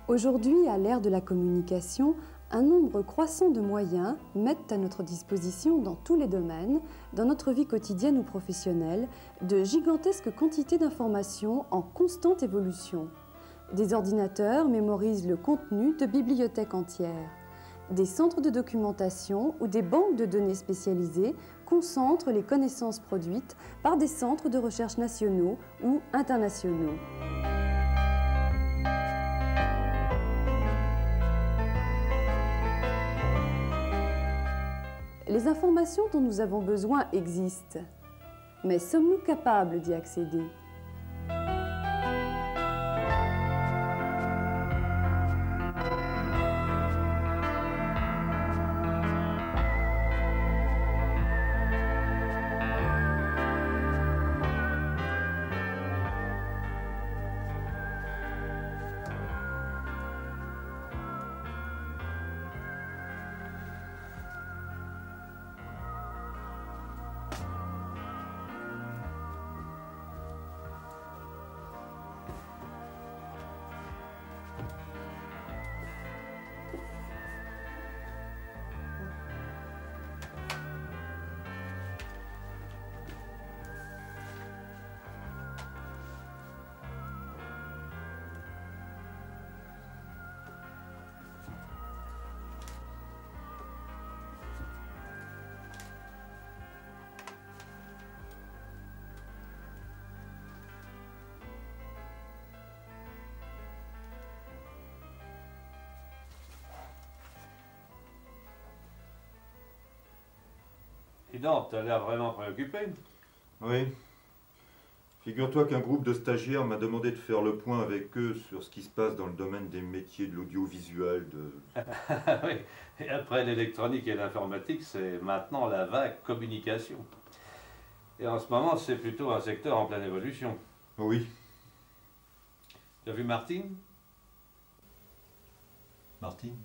Aujourd'hui, à l'ère de la communication, un nombre croissant de moyens mettent à notre disposition dans tous les domaines, dans notre vie quotidienne ou professionnelle, de gigantesques quantités d'informations en constante évolution. Des ordinateurs mémorisent le contenu de bibliothèques entières. Des centres de documentation ou des banques de données spécialisées concentrent les connaissances produites par des centres de recherche nationaux ou internationaux. Les informations dont nous avons besoin existent, mais sommes-nous capables d'y accéder ? Dis donc, t'as l'air vraiment préoccupé. Oui. Figure-toi qu'un groupe de stagiaires m'a demandé de faire le point avec eux sur ce qui se passe dans le domaine des métiers de l'audiovisuel. Oui, et après l'électronique et l'informatique, c'est maintenant la vague communication. Et en ce moment, c'est plutôt un secteur en pleine évolution. Oui. Tu as vu Martine? Martine?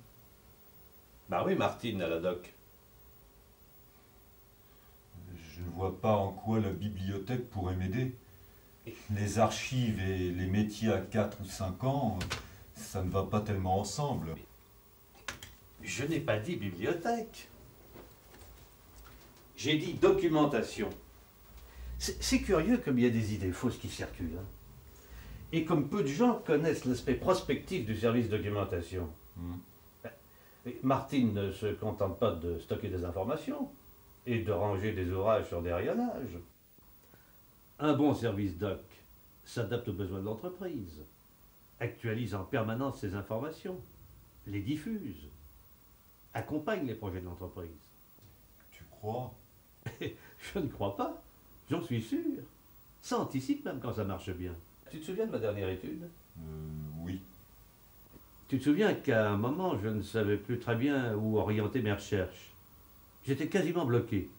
Bah oui, Martine à la doc. Je ne vois pas en quoi la bibliothèque pourrait m'aider. Les archives et les métiers à 4 ou 5 ans, ça ne va pas tellement ensemble. Je n'ai pas dit bibliothèque. J'ai dit documentation. C'est curieux comme il y a des idées fausses qui circulent. Hein. Et comme peu de gens connaissent l'aspect prospectif du service documentation. Martine ne se contente pas de stocker des informations et de ranger des ouvrages sur des rayonnages. Un bon service doc s'adapte aux besoins de l'entreprise, actualise en permanence ses informations, les diffuse, accompagne les projets de l'entreprise. Tu crois? Je ne crois pas, j'en suis sûr. Ça anticipe même quand ça marche bien. Tu te souviens de ma dernière étude? Oui. Tu te souviens qu'à un moment, je ne savais plus très bien où orienter mes recherches. J'étais quasiment bloqué.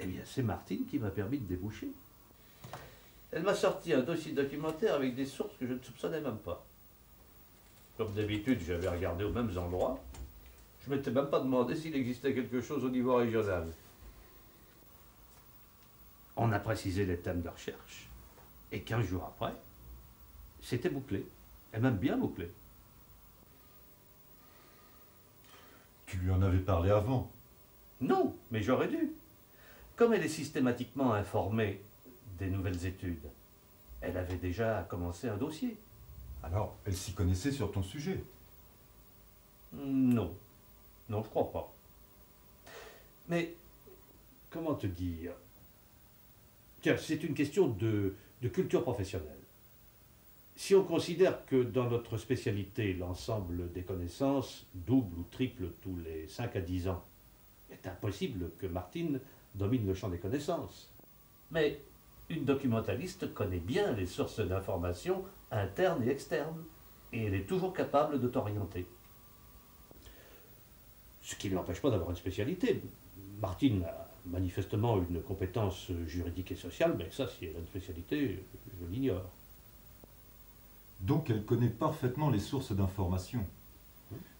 Eh bien, c'est Martine qui m'a permis de déboucher. Elle m'a sorti un dossier documentaire avec des sources que je ne soupçonnais même pas. Comme d'habitude, j'avais regardé aux mêmes endroits. Je ne m'étais même pas demandé s'il existait quelque chose au niveau régional. On a précisé les thèmes de recherche. Et 15 jours après, c'était bouclé. Et même bien bouclé. Tu lui en avais parlé avant? Non, mais j'aurais dû. Comme elle est systématiquement informée des nouvelles études, elle avait déjà commencé un dossier. Alors, elle s'y connaissait sur ton sujet? Non. Non, je crois pas. Mais, comment te dire? Tiens, c'est une question de culture professionnelle. Si on considère que dans notre spécialité, l'ensemble des connaissances double ou triple tous les 5 à 10 ans, il est impossible que Martine domine le champ des connaissances. Mais une documentaliste connaît bien les sources d'informations internes et externes, et elle est toujours capable de t'orienter. Ce qui ne l'empêche pas d'avoir une spécialité. Martine a manifestement une compétence juridique et sociale, mais ça, si elle a une spécialité, je l'ignore. Donc elle connaît parfaitement les sources d'informations.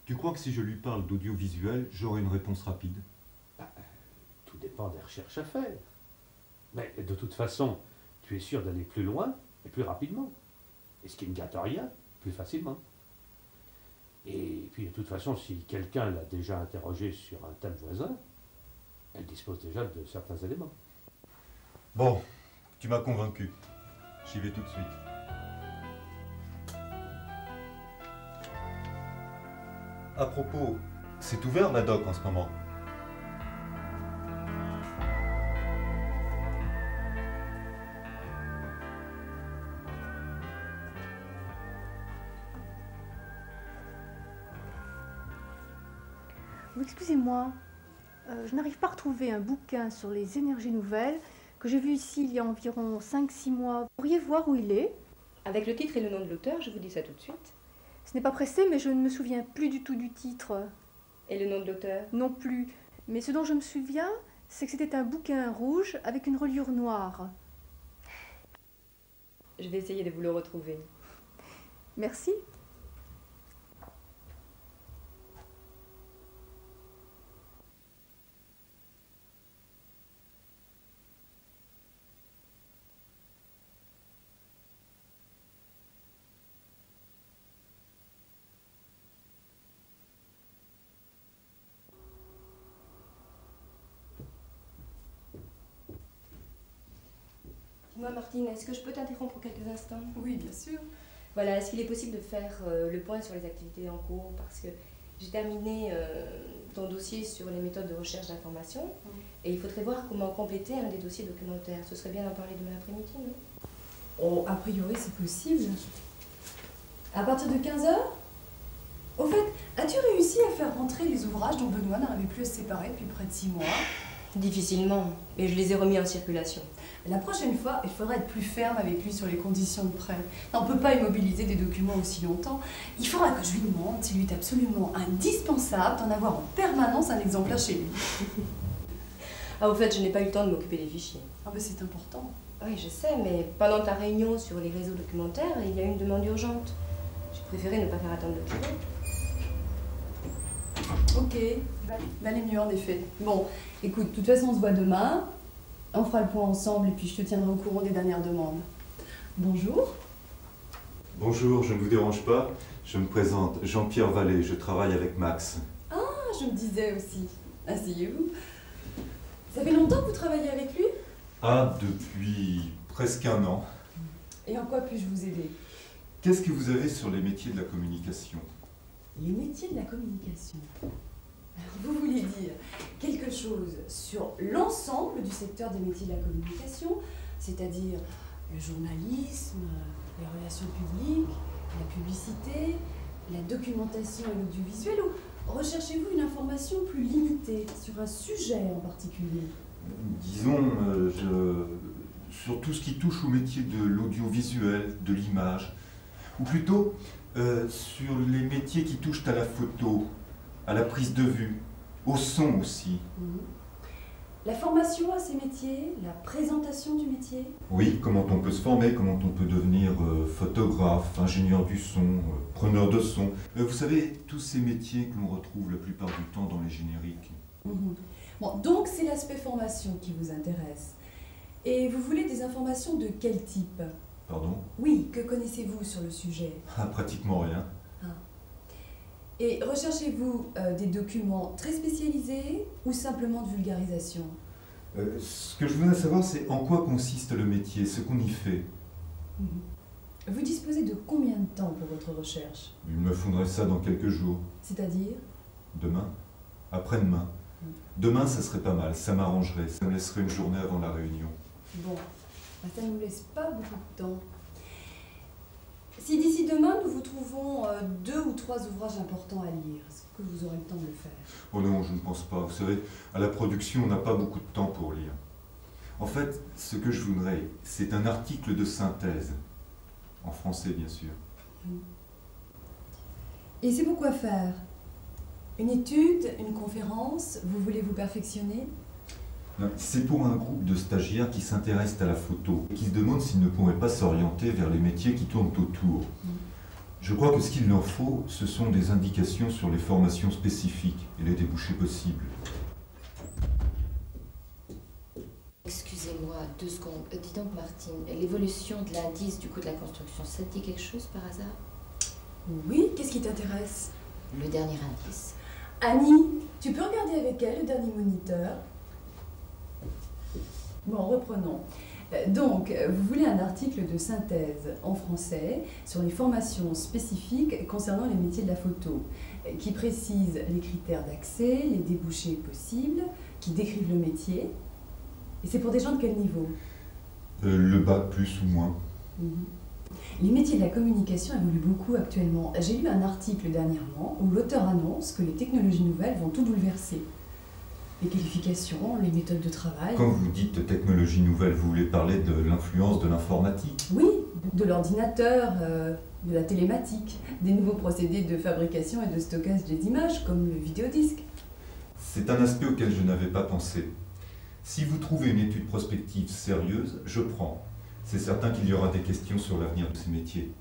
Tu crois que si je lui parle d'audiovisuel, j'aurai une réponse rapide? Tout dépend des recherches à faire. Mais de toute façon, tu es sûr d'aller plus loin et plus rapidement. Et ce qui ne gâte rien, plus facilement. Et puis de toute façon, si quelqu'un l'a déjà interrogée sur un thème voisin, elle dispose déjà de certains éléments. Bon, tu m'as convaincu. J'y vais tout de suite. À propos, c'est ouvert la doc en ce moment. Excusez-moi, je n'arrive pas à retrouver un bouquin sur les énergies nouvelles que j'ai vu ici il y a environ 5-6 mois. Vous pourriez voir où il est? Avec le titre et le nom de l'auteur, je vous dis ça tout de suite. Ce n'est pas pressé, mais je ne me souviens plus du tout du titre. Et le nom de l'auteur? Non plus. Mais ce dont je me souviens, c'est que c'était un bouquin rouge avec une reliure noire. Je vais essayer de vous le retrouver. Merci. Dis-moi Martine, est-ce que je peux t'interrompre quelques instants? Oui, bien sûr. Voilà, est-ce qu'il est possible de faire le point sur les activités en cours? Parce que j'ai terminé ton dossier sur les méthodes de recherche d'information et il faudrait voir comment compléter un des dossiers documentaires. Ce serait bien d'en parler demain après-midi, non? Oh, a priori, c'est possible. À partir de 15h? Au fait, as-tu réussi à faire rentrer les ouvrages dont Benoît n'arrivait plus à se séparer depuis près de 6 mois? Difficilement, mais je les ai remis en circulation. La prochaine fois, il faudra être plus ferme avec lui sur les conditions de prêt. On ne peut pas immobiliser des documents aussi longtemps. Il faudra que je lui demande s'il lui est absolument indispensable d'en avoir en permanence un exemplaire chez lui. Ah, au fait, je n'ai pas eu le temps de m'occuper des fichiers. Ah ben c'est important. Oui, je sais, mais pendant ta réunion sur les réseaux documentaires, il y a eu une demande urgente. J'ai préféré ne pas faire attendre le client. Ok, valait mieux en effet. Bon, écoute, de toute façon on se voit demain. On fera le point ensemble et puis je te tiendrai au courant des dernières demandes. Bonjour. Bonjour, je ne vous dérange pas. Je me présente, Jean-Pierre Vallée, je travaille avec Max. Ah, je me disais aussi. Asseyez-vous. Ça fait longtemps que vous travaillez avec lui? Ah, depuis presque un an. Et en quoi puis-je vous aider? Qu'est-ce que vous avez sur les métiers de la communication? Les métiers de la communication. Vous voulez dire quelque chose sur l'ensemble du secteur des métiers de la communication, c'est-à-dire le journalisme, les relations publiques, la publicité, la documentation et l'audiovisuel, ou recherchez-vous une information plus limitée sur un sujet en particulier? Disons, sur tout ce qui touche au métier de l'audiovisuel, de l'image, ou plutôt sur les métiers qui touchent à la photo, à la prise de vue, au son aussi. La formation à ces métiers, la présentation du métier? Oui, comment on peut se former, comment on peut devenir photographe, ingénieur du son, preneur de son. Vous savez, tous ces métiers que l'on retrouve la plupart du temps dans les génériques. Bon, donc c'est l'aspect formation qui vous intéresse. Et vous voulez des informations de quel type? Pardon? Oui, que connaissez-vous sur le sujet? Ah, pratiquement rien. Et recherchez-vous des documents très spécialisés ou simplement de vulgarisation? Ce que je voudrais savoir, c'est en quoi consiste le métier, ce qu'on y fait. Vous disposez de combien de temps pour votre recherche? Il me faudrait ça dans quelques jours. C'est-à-dire? Demain? Après-demain? Demain, ça serait pas mal, ça m'arrangerait. Ça me laisserait une journée avant la réunion. Bon, ça ne nous laisse pas beaucoup de temps. Si d'ici demain, nous vous trouvons 2 ou 3 ouvrages importants à lire, est-ce que vous aurez le temps de le faire? Oh non, je ne pense pas. Vous savez, à la production, on n'a pas beaucoup de temps pour lire. En fait, ce que je voudrais, c'est un article de synthèse. En français, bien sûr. Et c'est pour quoi faire? Une étude, une conférence? Vous voulez vous perfectionner? C'est pour un groupe de stagiaires qui s'intéressent à la photo et qui se demandent s'ils ne pourraient pas s'orienter vers les métiers qui tournent autour. Je crois que ce qu'il leur faut, ce sont des indications sur les formations spécifiques et les débouchés possibles. Excusez-moi, 2 secondes. Dis donc Martine, l'évolution de l'indice du coût de la construction, ça te dit quelque chose par hasard? Oui, qu'est-ce qui t'intéresse? le dernier indice. Annie, tu peux regarder avec elle le dernier moniteur? Bon, reprenons. Donc, vous voulez un article de synthèse en français sur les formations spécifiques concernant les métiers de la photo, qui précise les critères d'accès, les débouchés possibles, qui décrivent le métier. Et c'est pour des gens de quel niveau? Le bac plus ou moins. Les métiers de la communication évoluent beaucoup actuellement. J'ai lu un article dernièrement où l'auteur annonce que les technologies nouvelles vont tout bouleverser. Les qualifications, les méthodes de travail. Quand vous dites technologie nouvelle, vous voulez parler de l'influence de l'informatique? Oui, de l'ordinateur, de la télématique, des nouveaux procédés de fabrication et de stockage des images, comme le vidéodisque. C'est un aspect auquel je n'avais pas pensé. Si vous trouvez une étude prospective sérieuse, je prends. C'est certain qu'il y aura des questions sur l'avenir de ces métiers.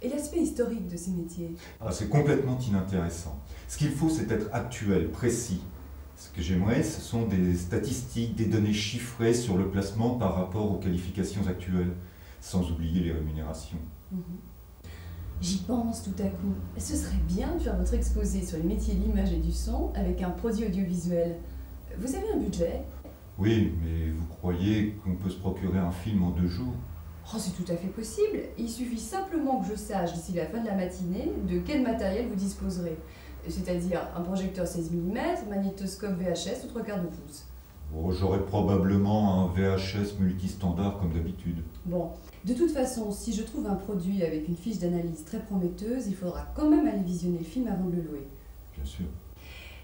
Et l'aspect historique de ces métiers? C'est complètement inintéressant. Ce qu'il faut, c'est être actuel, précis. Ce que j'aimerais, ce sont des statistiques, des données chiffrées sur le placement par rapport aux qualifications actuelles, sans oublier les rémunérations. J'y pense tout à coup. Ce serait bien de faire votre exposé sur les métiers de l'image et du son avec un produit audiovisuel. Vous avez un budget? Oui, mais vous croyez qu'on peut se procurer un film en 2 jours? Oh, c'est tout à fait possible. Il suffit simplement que je sache d'ici la fin de la matinée de quel matériel vous disposerez. C'est-à-dire un projecteur 16 mm, magnétoscope VHS ou 3/4 pouce. J'aurai probablement un VHS multistandard comme d'habitude. Bon, de toute façon, si je trouve un produit avec une fiche d'analyse très prometteuse, il faudra quand même aller visionner le film avant de le louer. Bien sûr.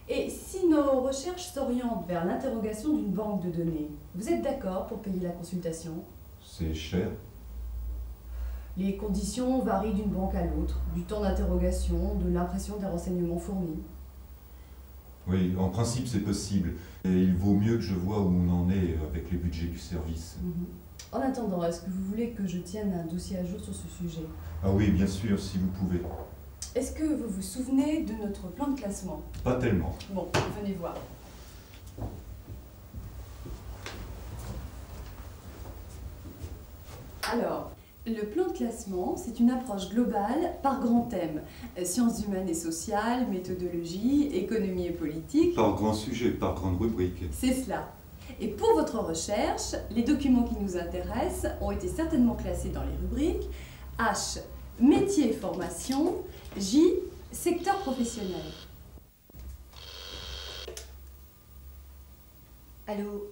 Et si nos recherches s'orientent vers l'interrogation d'une banque de données, vous êtes d'accord pour payer la consultation? C'est cher? Les conditions varient d'une banque à l'autre, du temps d'interrogation, de l'impression des renseignements fournis. Oui, en principe c'est possible. Et il vaut mieux que je vois où on en est avec les budgets du service. En attendant, est-ce que vous voulez que je tienne un dossier à jour sur ce sujet? Ah oui, bien sûr, si vous pouvez. Est-ce que vous vous souvenez de notre plan de classement? Pas tellement. Bon, venez voir. Alors, le plan de classement, c'est une approche globale par grands thèmes. Sciences humaines et sociales, méthodologie, économie et politique. Par grand sujet, par grande rubrique. C'est cela. Et pour votre recherche, les documents qui nous intéressent ont été certainement classés dans les rubriques H, métier et formation, J, secteur professionnel. Allô?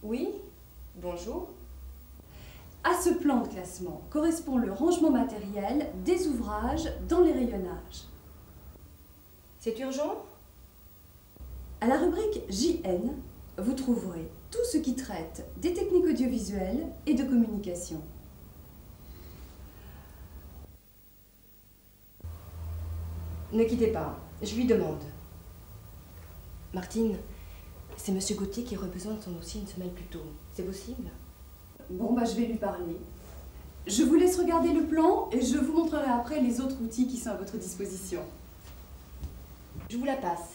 Oui? Bonjour? À ce plan de classement correspond le rangement matériel des ouvrages dans les rayonnages. C'est urgent? À la rubrique JN, vous trouverez tout ce qui traite des techniques audiovisuelles et de communication. Ne quittez pas, je lui demande. Martine, c'est Monsieur Gauthier qui aurait besoin de son dossier une semaine plus tôt. C'est possible? Bon, je vais lui parler. Je vous laisse regarder le plan et je vous montrerai après les autres outils qui sont à votre disposition. Je vous la passe.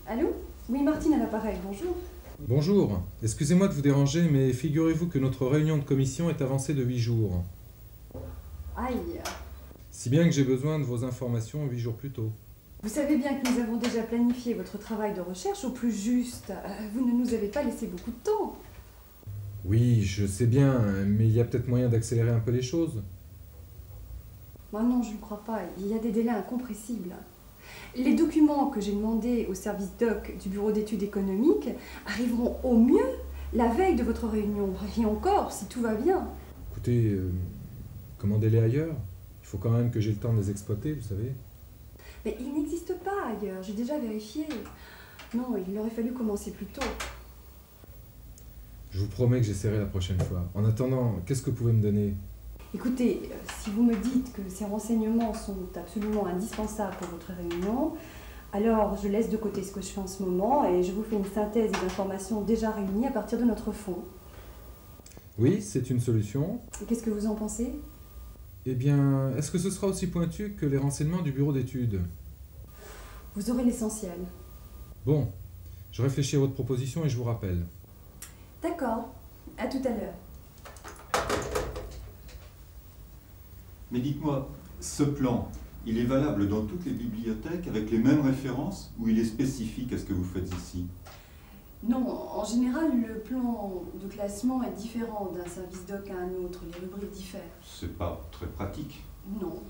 Allô? Oui, Martine à l'appareil, bonjour. Bonjour, excusez-moi de vous déranger, mais figurez-vous que notre réunion de commission est avancée de 8 jours. Aïe! Si bien que j'ai besoin de vos informations 8 jours plus tôt. Vous savez bien que nous avons déjà planifié votre travail de recherche au plus juste. Vous ne nous avez pas laissé beaucoup de temps. Oui, je sais bien, mais il y a peut-être moyen d'accélérer un peu les choses. Moi non, je ne crois pas. Il y a des délais incompressibles. Les documents que j'ai demandés au service doc du bureau d'études économiques arriveront au mieux la veille de votre réunion. Et encore, si tout va bien. Écoutez, commandez-les ailleurs. Il faut quand même que j'ai le temps de les exploiter, vous savez. Mais il n'existe pas ailleurs, j'ai déjà vérifié. Non, il aurait fallu commencer plus tôt. Je vous promets que j'essaierai la prochaine fois. En attendant, qu'est-ce que vous pouvez me donner? Écoutez, si vous me dites que ces renseignements sont absolument indispensables pour votre réunion, alors je laisse de côté ce que je fais en ce moment et je vous fais une synthèse des informations déjà réunies à partir de notre fonds. Oui, c'est une solution. Et qu'est-ce que vous en pensez? Eh bien, est-ce que ce sera aussi pointu que les renseignements du bureau d'études? Vous aurez l'essentiel. Bon, je réfléchis à votre proposition et je vous rappelle. D'accord, à tout à l'heure. Mais dites-moi, ce plan, Il est valable dans toutes les bibliothèques avec les mêmes références ou il est spécifique à ce que vous faites ici? Non, en général, le plan de classement est différent d'un service doc à un autre. Les rubriques diffèrent. C'est pas très pratique. Non.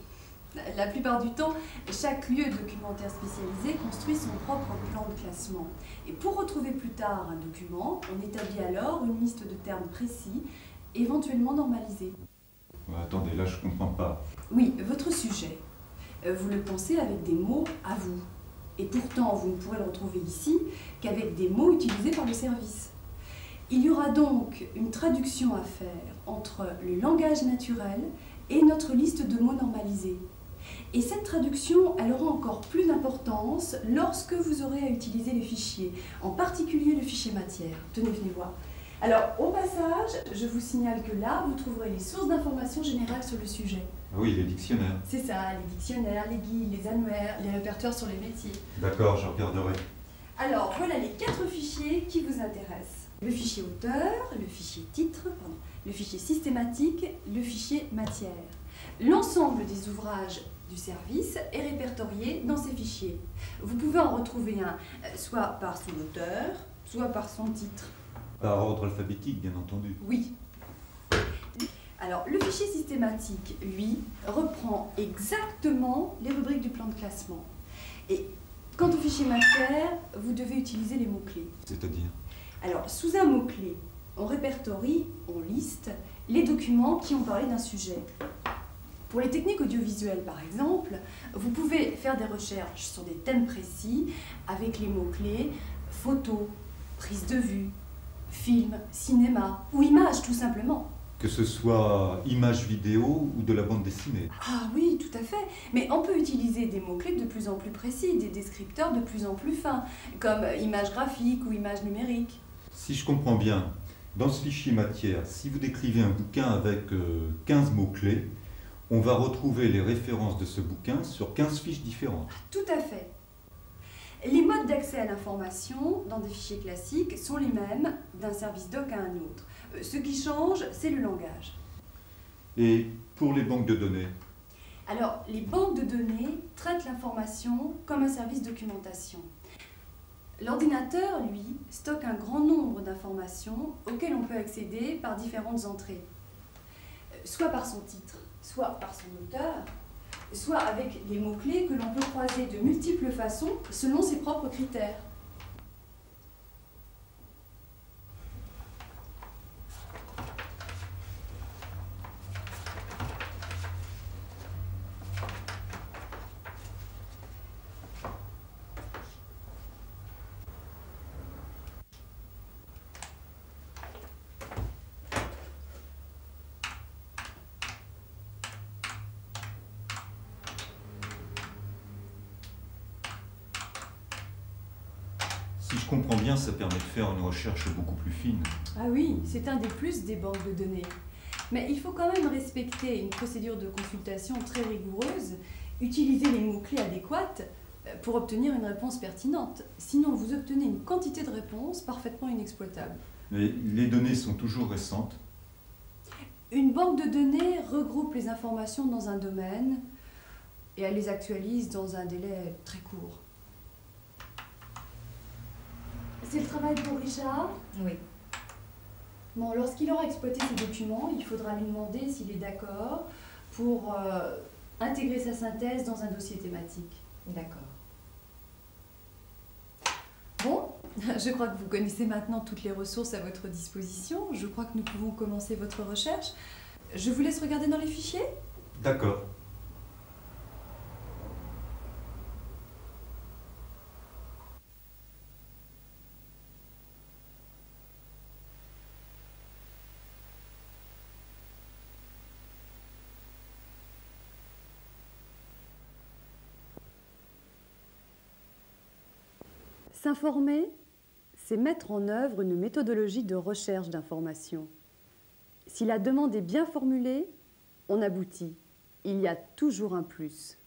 La plupart du temps, chaque lieu documentaire spécialisé construit son propre plan de classement. Et pour retrouver plus tard un document, on établit alors une liste de termes précis, éventuellement normalisés. Attendez, là je comprends pas. Oui, votre sujet, vous le pensez avec des mots à vous. Et pourtant, vous ne pourrez le retrouver ici qu'avec des mots utilisés par le service. Il y aura donc une traduction à faire entre le langage naturel et notre liste de mots normalisés. Et cette traduction, elle aura encore plus d'importance lorsque vous aurez à utiliser les fichiers, en particulier le fichier matière. Tenez, venez voir. Alors, au passage, je vous signale que là, vous trouverez les sources d'informations générales sur le sujet. Ah oui, les dictionnaires. C'est ça, les dictionnaires, les guides, les annuaires, les répertoires sur les métiers. D'accord, je regarderai. Alors, voilà les 4 fichiers qui vous intéressent. Le fichier auteur, le fichier titre, le fichier systématique, le fichier matière. L'ensemble des ouvrages du service est répertorié dans ces fichiers. Vous pouvez en retrouver un soit par son auteur, soit par son titre. Par ordre alphabétique, bien entendu. Oui. Alors, le fichier systématique, lui, reprend exactement les rubriques du plan de classement. Et quant au fichier matière, vous devez utiliser les mots-clés. C'est-à-dire? Alors, sous un mot-clé, on répertorie, on liste les documents qui ont parlé d'un sujet. Pour les techniques audiovisuelles, par exemple, vous pouvez faire des recherches sur des thèmes précis avec les mots-clés photo, prise de vue, film, cinéma ou image, tout simplement. Que ce soit image vidéo ou de la bande dessinée. Ah oui, tout à fait. Mais on peut utiliser des mots-clés de plus en plus précis, des descripteurs de plus en plus fins, comme image graphique ou image numérique. Si je comprends bien, dans ce fichier matière, si vous décrivez un bouquin avec 15 mots-clés, on va retrouver les références de ce bouquin sur 15 fiches différentes. Tout à fait. Les modes d'accès à l'information dans des fichiers classiques sont les mêmes d'un service doc à un autre. Ce qui change, c'est le langage. Et pour les banques de données? Alors, les banques de données traitent l'information comme un service documentation. L'ordinateur, lui, stocke un grand nombre d'informations auxquelles on peut accéder par différentes entrées. Soit par son titre, soit par son auteur, soit avec les mots-clés que l'on peut croiser de multiples façons selon ses propres critères. Si je comprends bien, ça permet de faire une recherche beaucoup plus fine. Ah oui, c'est un des plus des banques de données. Mais il faut quand même respecter une procédure de consultation très rigoureuse, utiliser les mots-clés adéquats pour obtenir une réponse pertinente. Sinon, vous obtenez une quantité de réponses parfaitement inexploitables. Mais les données sont toujours récentes. Une banque de données regroupe les informations dans un domaine et elle les actualise dans un délai très court. C'est le travail pour Richard? Oui. Bon, lorsqu'il aura exploité ces documents, il faudra lui demander s'il est d'accord pour intégrer sa synthèse dans un dossier thématique. D'accord. Bon, je crois que vous connaissez maintenant toutes les ressources à votre disposition. Je crois que nous pouvons commencer votre recherche. Je vous laisse regarder dans les fichiers. D'accord. S'informer, c'est mettre en œuvre une méthodologie de recherche d'informations. Si la demande est bien formulée, on aboutit. Il y a toujours un plus.